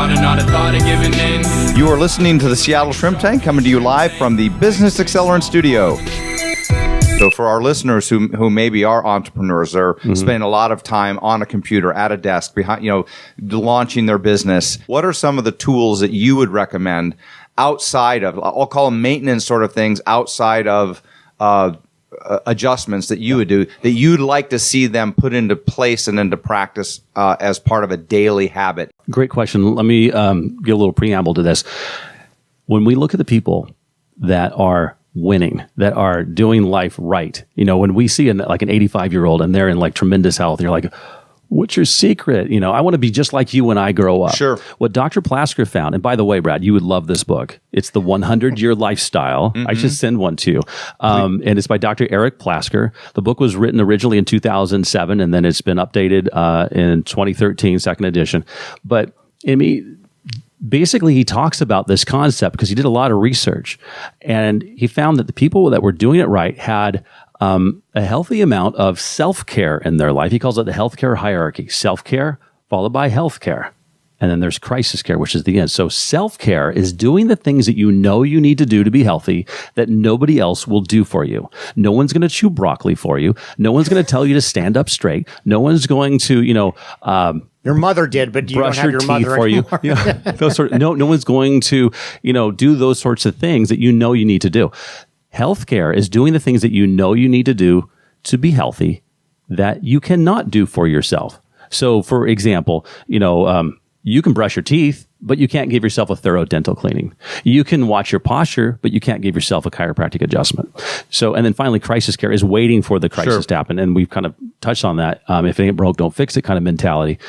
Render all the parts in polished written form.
water, not a thought of giving in. You are listening to the Seattle Shrimp Tank, coming to you live from the Business Accelerant Studio. So for our listeners who maybe are entrepreneurs, they're spending a lot of time on a computer, at a desk, behind, launching their business. What are some of the tools that you would recommend outside of, I'll call them maintenance sort of things, outside of adjustments that you would do, that you'd like to see them put into place and into practice as part of a daily habit? Great question. Let me give a little preamble to this. When we look at the people that are winning, that are doing life right, when we see an 85-year-old and they're in like tremendous health, you're like, what's your secret? I want to be just like you when I grow up. Sure. What Dr. Plasker found, and by the way, Brad, you would love this book. It's the 100-Year Lifestyle. I should send one to you. And it's by Dr. Eric Plasker. The book was written originally in 2007, and then it's been updated in 2013, second edition. But basically, he talks about this concept because he did a lot of research, and he found that the people that were doing it right had a healthy amount of self-care in their life. He calls it the healthcare hierarchy. Self-care followed by healthcare. And then there's crisis care, which is the end. So self-care is doing the things that you know you need to do to be healthy that nobody else will do for you. No one's going to chew broccoli for you. No one's going to tell you to stand up straight. No one's going to, your mother did, but you don't have your mother for you. No one's going to, do those sorts of things that you know you need to do. Healthcare is doing the things that you know you need to do to be healthy that you cannot do for yourself. So, for example, you can brush your teeth, but you can't give yourself a thorough dental cleaning. You can watch your posture, but you can't give yourself a chiropractic adjustment. So, and then finally, crisis care is waiting for the crisis to happen. And we've kind of touched on that. If it ain't broke, don't fix it kind of mentality.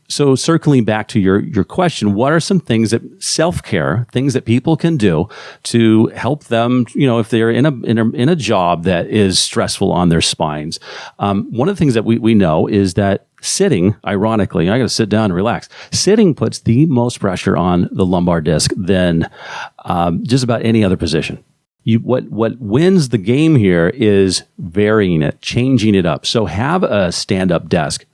So circling back to your question, what are some things that self-care, things that people can do to help them, if they're in a job that is stressful on their spines? One of the things that we know is that sitting, ironically, I got to sit down and relax. Sitting puts the most pressure on the lumbar disc than just about any other position. What wins the game here is varying it, changing it up. So have a stand-up desk.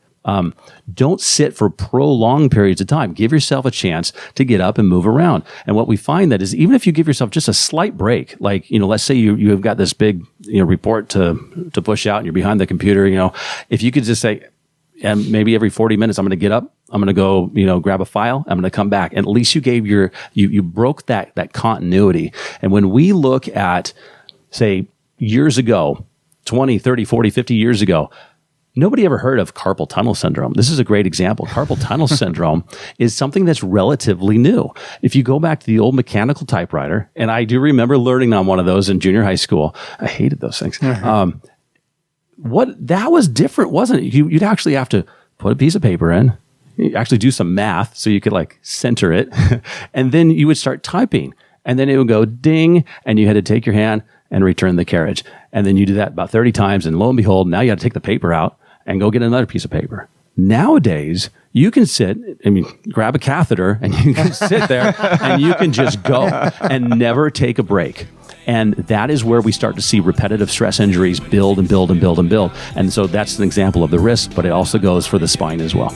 Don't sit for prolonged periods of time. Give yourself a chance to get up and move around. And what we find that is even if you give yourself just a slight break, like, let's say you have got this big, report to push out and you're behind the computer, if you could just say, and maybe every 40 minutes, I'm going to get up, I'm going to go, grab a file, I'm going to come back. And at least you gave you broke that continuity. And when we look at, say, years ago, 20, 30, 40, 50 years ago, nobody ever heard of carpal tunnel syndrome. This is a great example. Carpal tunnel syndrome is something that's relatively new. If you go back to the old mechanical typewriter, and I do remember learning on one of those in junior high school. I hated those things. That was different, wasn't it? You'd actually have to put a piece of paper in, you actually do some math so you could center it, and then you would start typing, and then it would go ding, and you had to take your hand and return the carriage. And then you do that about 30 times, and lo and behold, now you got to take the paper out and go get another piece of paper. Nowadays, you can grab a catheter and you can sit there and you can just go and never take a break. And that is where we start to see repetitive stress injuries build and build and build and build. And so that's an example of the risk, but it also goes for the spine as well.